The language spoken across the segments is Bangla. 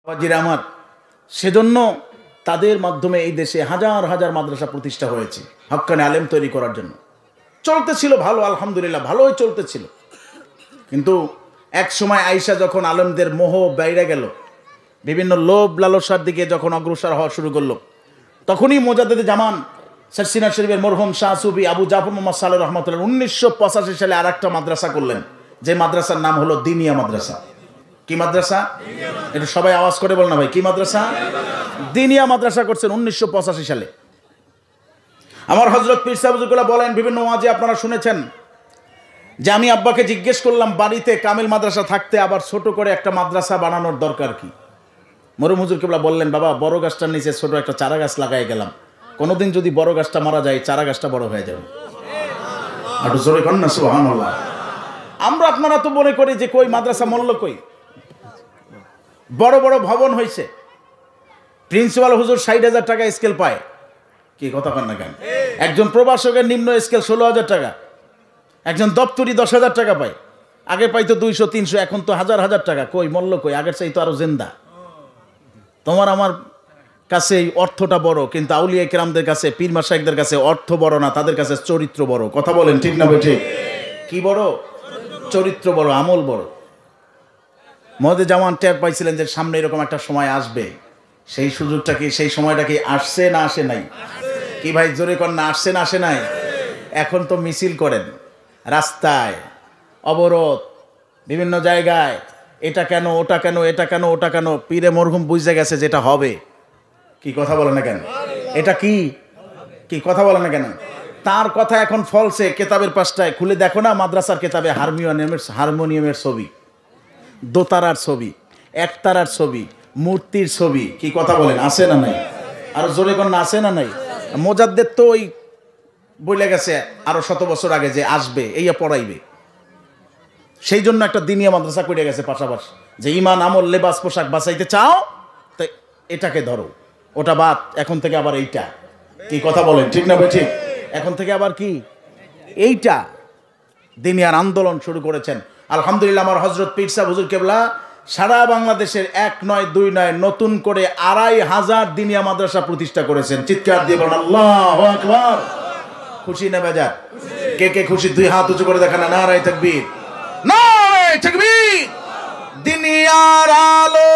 বাবাজিরা আমার, সেজন্য তাদের মাধ্যমে এই দেশে হাজার হাজার মাদ্রাসা প্রতিষ্ঠা হয়েছে হক্কানি আলেম তৈরি করার জন্য। চলতেছিল ভালো, আলহামদুলিল্লাহ ভালোই চলতেছিল। কিন্তু এক সময় আয়েশা যখন আলেমদের মোহ বাইরে গেল, বিভিন্ন লোভ লালসার দিকে যখন অগ্রসর হওয়া শুরু করলো, তখনই মোজাদ্দেদে জামান সিনা শরীফের মরহুম শাহ সুফি আবু জাফর মোহাম্মদ সালেহ রহমতুল্লাহ 1985 সালে আর একটা মাদ্রাসা করলেন, যে মাদ্রাসার নাম হলো দিনিয়া মাদ্রাসা। কি মাদ্রাসা? এটা সবাই আওয়াজ করে বল না ভাই, কি মাদ্রাসা? দিনিয়া মাদ্রাসা করছেন 1985 সালে। আমার হযরত পীর সাহেব হুজুরগুলা বলেন, বিভিন্ন ওয়াজে আপনারা শুনেছেন যে আমি আব্বাকে জিজ্ঞেস করলাম বাড়িতে কামিল মাদ্রাসা থাকতে আবার ছোট করে একটা মাদ্রাসা বানানোর দরকার কি? মরহুম হুজুর কেবলা বললেন, বাবা বড় গাছটার নিচে ছোট একটা চারা গাছ লাগাই গেলাম, কোনোদিন যদি বড় গাছটা মারা যায় চারা গাছটা বড় হয়ে যাবে। একটু জোরে কর না সুবহানাল্লাহ। আমরা আপনারা তো মনে করি যে কই মাদ্রাসা মূল্য কই, বড় বড় ভবন হয়েছে, প্রিন্সিপাল হুজুর 60,000 টাকা স্কেল পায়, কি কথা কন না কেন? একজন প্রভাষকের নিম্ন স্কেল 16,000 টাকা, একজন দপ্তরি 10,000 টাকা পায়। আগে পাইতো 200-300, এখন তো হাজার হাজার টাকা। কই মূল্য কই? আগের চাই তো আরো জিন্দা। তোমার আমার কাছে এই অর্থটা বড়, কিন্তু আউলিয়া কেরামদের কাছে, পীর মাশায়েখদের কাছে অর্থ বড় না, তাদের কাছে চরিত্র বড়। কথা বলেন ঠিক না বেঠে? কি বড়? চরিত্র বড়, আমল বড়। মহদে জামান টের পাইছিলেন যে সামনে এরকম একটা সময় আসবে, সেই সুযোগটা কি, সেই সময়টা কি আসছে না আসে নাই? কি ভাই জোরে কর না, আসছে না আসে নাই? এখন তো মিছিল করেন রাস্তায়, অবরোধ বিভিন্ন জায়গায়, এটা কেন ওটা কেন, এটা কেন ওটা কেন। পীরে মরহুম বুঝে গেছে যেটা হবে। কি কথা বলে না কেন? এটা কি কি কথা বলে না কেন? তার কথা এখন ফলসে কেতাবের পাশটায় খুলে দেখো না, মাদ্রাসার কেতাবে হারমোনিয়ামের ছবি, দোতারার ছবি, একতারার ছবি, মূর্তির ছবি। কি কথা বলেন, আছে না নাই? আর জোরে কোন না, আছে না নাই? মোজাদ্দেদ তো ওই বলে গেছে আরো 100 বছর আগে যে আসবে, এইয়া পড়াইবে। সেই জন্য একটা দিনিয়া মাদ্রাসা করে গেছে পাশাপাশি, যে ইমান আমল লেবাস পোশাক বাঁচাইতে চাও তো এটাকে ধরো, ওটা বাদ, এখন থেকে আবার এইটা। কি কথা বলেন ঠিক না ভাই? ঠিক। এখন থেকে আবার কি এইটা দিনিয়ার আন্দোলন শুরু করেছেন। আলহামদুলিল্লাহ, আমার হযরত পীর সাহেব হুজুর কেবলা সারা বাংলাদেশের 1 নয় 2 নয় নতুন করে 2,500 দিনিয়া মাদ্রাসা প্রতিষ্ঠা করেছেন। চিৎকার দিয়ে বলেন আল্লাহু আকবার। খুশি না বেজার? কে কে খুশি? 2 হাত উঁচু করে দেখান। নারায়ে তাকবীর, নারায়ে তাকবীর। দিনিয়ার আলো,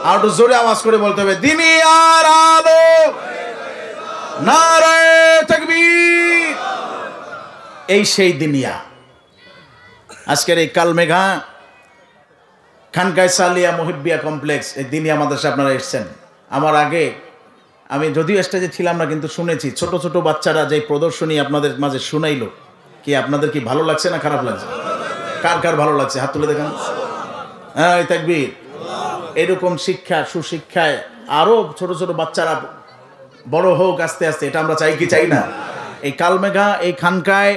আর একটু জোরে আওয়াজ করে বলতে হবে, দিনিয়ার আলো, নারায়ে তাকবীর। এই সেই দিনিয়া। আজকের এই কালমেঘা খানকায় সালিয়া মুহিব্বিয়া কমপ্লেক্স, এই দিনিয়া মাদ্রাসা আপনারা এসেছেন। আমার আগে আমি যদিও স্টেজে ছিলাম না, কিন্তু শুনেছি ছোট ছোট বাচ্চারা যে প্রদর্শনী আপনাদের মাঝে শুনাইলো, কি আপনাদের কি ভালো লাগছে না খারাপ লাগছে? কার কার ভালো লাগছে হাত তুলে দেখান। হ্যাঁ তাকবীর। এরকম শিক্ষা, সুশিক্ষায় আরো ছোট ছোট বাচ্চারা বড় হোক আস্তে আস্তে, এটা আমরা চাই কি চাই না? এই কালমেঘা, এই খানকায়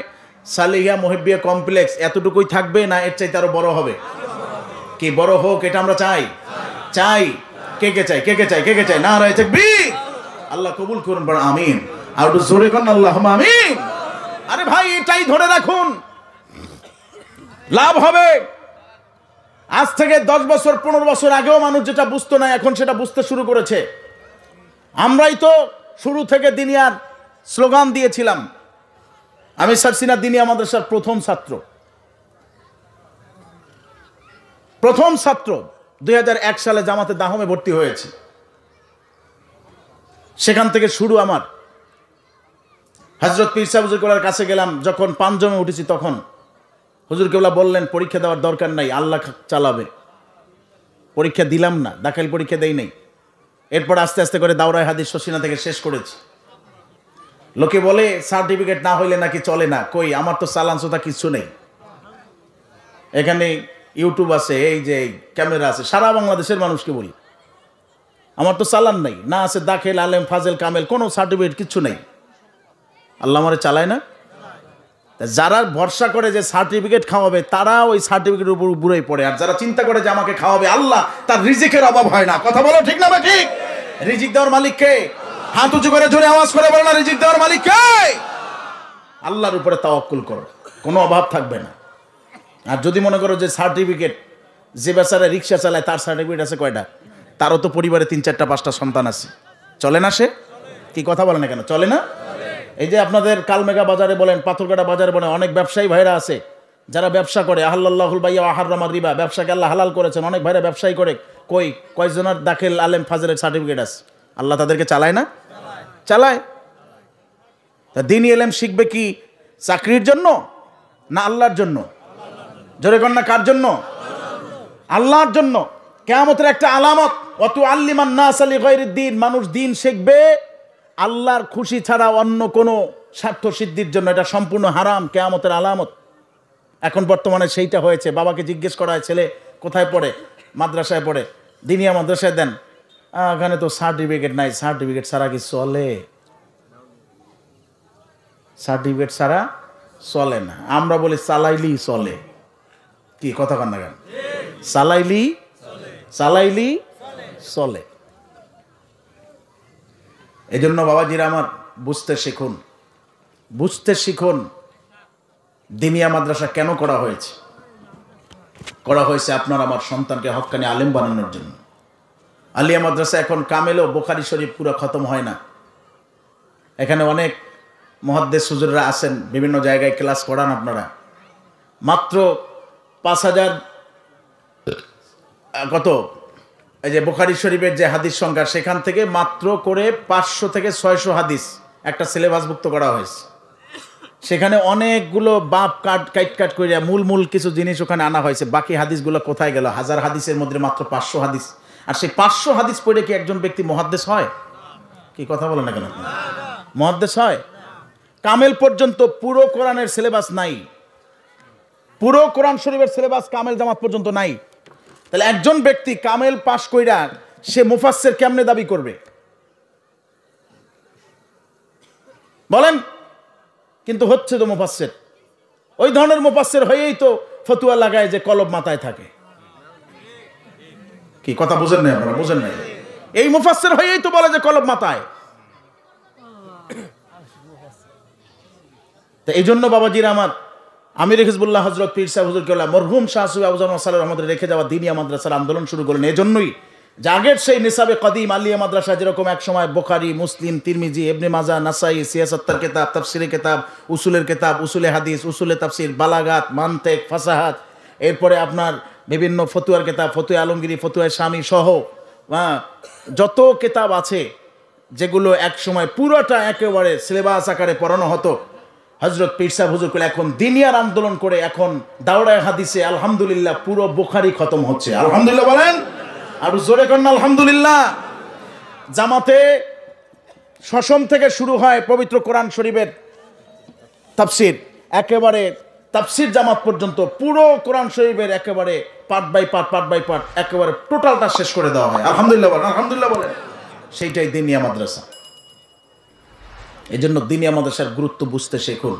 সালিয়া মুহিব্বিয়া কমপ্লেক্স এতটুকুই থাকবে না এর চাইতে আরো বড় হবে? কি বড় হোক, এটা আমরা চাই? চাই। কে কে চাই? কে কে চাই? কে কে চাই? নারায়ে তাকবীর। আল্লাহ কবুল করুন, বড় আমিন। আর একটু জোরে করুন আল্লাহুম্মা আমিন। আরে ভাই, এটাই ধরে রাখুন, লাভ হবে। আজ থেকে 10 বছর 15 বছর আগেও মানুষ যেটা বুঝতো না, এখন সেটা বুঝতে শুরু করেছে। আমরাই তো শুরু থেকে দিনিয়ার স্লোগান দিয়েছিলাম। আমি সারসিনা দিনিয়া মাদ্রাসার প্রথম ছাত্র 2001 সালে জামাতে দাহমে ভর্তি হয়েছে। সেখান থেকে শুরু আমার। হযরত পীর সাহেব হুজুর কেবলার কাছে গেলাম যখন 5 জমে উঠেছি, তখন হুজুর কেবলা বললেন পরীক্ষা দেওয়ার দরকার নাই, আল্লাহ চালাবে। পরীক্ষা দিলাম না, দাখিল পরীক্ষা দেই নাই। এরপর আস্তে আস্তে করে দাওরায়ে হাদিস শশিনা থেকে শেষ করেছি। লোকে বলে সার্টিফিকেট না হইলে নাকি চলে না। কই, আমার তো চালান চোতা কিছু নেই। এখানে ইউটিউব আছে, এই যে ক্যামেরা আছে, সারা বাংলাদেশের মানুষকে বলি আমার তো চালান নাই, না আছে দাখিল, আলেম, ফাজেল, কামেল, কোনো সার্টিফিকেট কিচ্ছু নেই। আল্লাহ আমারে চালায় না। যারা ভরসা করে যে সার্টিফিকেট খাওয়াবে, তারা ওই সার্টিফিকেটের উপর বুড়াই পড়ে। আর যারা চিন্তা করে যে আমাকে খাওয়াবে আল্লাহ, তার রিজিকের অভাব হয় না। কথা বলো ঠিক না? ঠিক। রিজিক দেওয়ার মালিক কে? হাত উঁচু করে জোরে আওয়াজ করে বলো না, রিজিক দেওয়ার মালিক কে? আল্লাহর উপরে তাওয়াক্কুল করো, কোনো অভাব থাকবে না। আর যদি মনে করো যে সার্টিফিকেট যে বেচারা রিক্সা চালায় তার সার্টিফিকেট আছে কয়টা? তারও তো পরিবারে 3, 4, 5টা সন্তান আছে। চলে না সে? কি কথা বলে না কেন? চলে না? এই যে আপনাদের কালমেঘা বাজারে বলেন, পাথরঘাটা বাজারে বলেন, অনেক ব্যবসায়ী ভাইরা আছে যারা ব্যবসা করে। আহাল্লাহুল বাইয়া ওয়া হাররামার রিবা, ব্যবসাকে আল্লাহ হালাল করেছেন। অনেক ভাইরা ব্যবসায়ী করে। কয়জনের দাখিল আলেম ফাজলের সার্টিফিকেট আছে? আল্লাহ তাদেরকে চালায় না? চালায়। তা দ্বীনি ইলম শিখবে কি চাকরির জন্য না আল্লাহর জন্য? জোরে কন্যা কার জন্য? আল্লাহর জন্য। কিয়ামতের একটা আলামত, ওয়াতু আল্লিমান নাস লিগাইরিদ দ্বীন, মানুষ দিন শিখবে আল্লাহর খুশি ছাড়া অন্য কোনো স্বার্থ সিদ্ধির জন্য। এটা সম্পূর্ণ হারাম, কিয়ামতের আলামত। এখন বর্তমানে সেইটা হয়েছে। বাবাকে জিজ্ঞেস করা হয়, ছেলে কোথায় পড়ে? মাদ্রাসায় পড়ে। দিনিয়া মাদ্রাসায় দেন। এখানে তো সার্টিফিকেট নাই। সার্টিফিকেট ছাড়া কি চলে? সার্টিফিকেট ছাড়া চলে না। আমরা বলি চালাইলি চলে। কি কথা কন না কেন? চালাইলি চলে। এই জন্য বাবাজিরা আমার, বুঝতে শিখুন দিনিয়া মাদ্রাসা কেন করা হয়েছে। করা হয়েছে আপনার আমার সন্তানকে হক্কানি আলেম বানানোর জন্য। আলিয়া মাদ্রাসা এখন কামেলও বুখারী শরীফ পুরো খতম হয় না। এখানে অনেক মুহাদ্দিস হুজুররা আছেন, বিভিন্ন জায়গায় ক্লাস করান আপনারা। মাত্র 5,000 কত, এই যে বুখারী শরীফের যে হাদিস সংখ্যা, সেখান থেকে মাত্র করে 500 থেকে 600 হাদিস একটা সিলেবাসভুক্ত করা হয়েছে। সেখানে অনেকগুলো বাপ কাট করে মূল কিছু জিনিস ওখানে আনা হয়েছে। বাকি হাদিসগুলো কোথায় গেল? 1000 হাদিসের মধ্যে মাত্র 500 হাদিস। আর সেই 500 হাদিস পড়ে কি একজন ব্যক্তি মুহাদ্দিস হয়? কি কথা বলেন না কেন? মুহাদ্দিস হয়? কামেল পর্যন্ত পুরো কোরআনের সিলেবাস নাই। পুরো কোরআন শরীফের সিলেবাস কামেল জামাত পর্যন্ত নাই। তাহলে একজন ব্যক্তি কামেল পাশ কইরা সে মুফাসসির কেমনে দাবি করবে বলেন? কিন্তু হচ্ছে তো মুফাসসির। ওই ধরনের মুফাসসির হয়েই তো ফতুয়া লাগায় যে কলব মাথায় থাকে। কি কথা বুঝেন না আপনারা? বুঝেন নাই? এই মুফাসসির হয়েই তো বলে যে কলব মাথায়। তো এই জন্য বাবাজিরা আমার, আমির হিজবুল্লাহ হযরত পীর সাহেব হুজুর কেবলা মরহুম শাহ সুফি আবু জাফর সালেহ আমাদের রেখে যাওয়া দিনিয়া মাদ্রাসার আন্দোলন শুরু করলেন। এজন্যই যে আগের সেই নিসাবে কদিম আলিয়া মাদ্রাসা যেরকম এক সময় বুখারী, মুসলিম, তিরমিজি, ইবনে মাজাহ, নাসাই, সিয়াসাত্তার কিতাব, তাফসীরের কিতাব, উসুলের কিতাব, উসুলে হাদিস, উসুলে তাফসীর, বালাগাত, মানতিক, ফাসাহাত, এরপরে আপনার বিভিন্ন ফতুয়ার কিতাব, ফতুয়া আলমগীরি, ফতুয়া শামী সহ যত কিতাব আছে যেগুলো এক সময় পুরোটা একেবারে সিলেবাস আকারে পড়ানো হতো, হযরত পীর সাহেব হুজুর করে এখন দিনিয়ার আন্দোলন করে এখন দাওরায়ে হাদিসে আলহামদুলিল্লাহ পুরো বুখারী খতম হচ্ছে। আলহামদুলিল্লাহ বলেন, আর জোরে করেন আলহামদুলিল্লাহ। জামাতে শশম থেকে শুরু হয় পবিত্র কোরআন শরীফের তাফসীর, একেবারে তাফসীর জামাত পর্যন্ত পুরো কোরআন শরীফের একেবারে পার্ট বাই পার্ট একেবারে টোটালটা শেষ করে দেওয়া হয়। আলহামদুলিল্লাহ বলেন, আলহামদুলিল্লাহ বলেন। সেইটাই দিনিয়া মাদ্রাসা। এই জন্য দিনিয়া মাদ্রাসার গুরুত্ব বুঝতে শিখুন।